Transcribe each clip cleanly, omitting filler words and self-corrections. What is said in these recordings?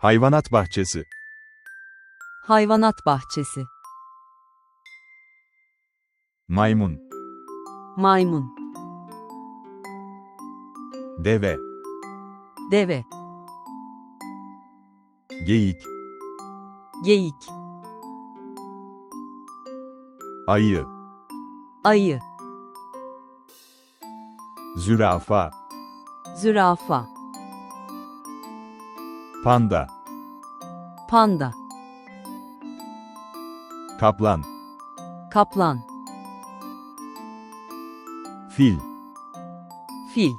Hayvanat bahçesi. Hayvanat bahçesi. Maymun. Maymun. Deve. Deve. Geyik. Geyik. Ayı. Ayı. Zürafa. Zürafa. Panda. Panda. Kaplan. Kaplan. Fil. Fil.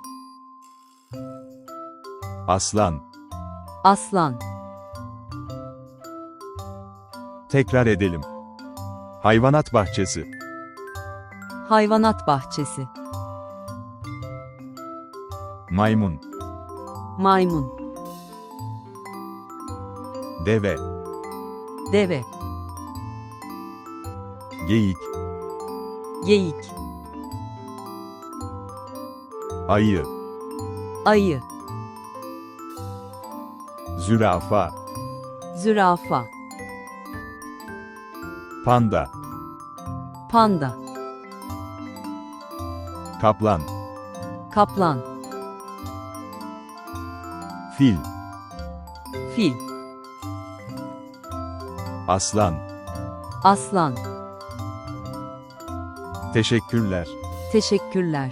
Aslan. Aslan. Tekrar edelim. Hayvanat bahçesi. Hayvanat bahçesi. Maymun. Maymun. Deve. Deve. Geyik. Geyik. Ayı. Ayı. Zürafa. Zürafa. Panda. Panda. Kaplan. Kaplan. Fil. Fil. Aslan. Aslan. Teşekkürler. Teşekkürler.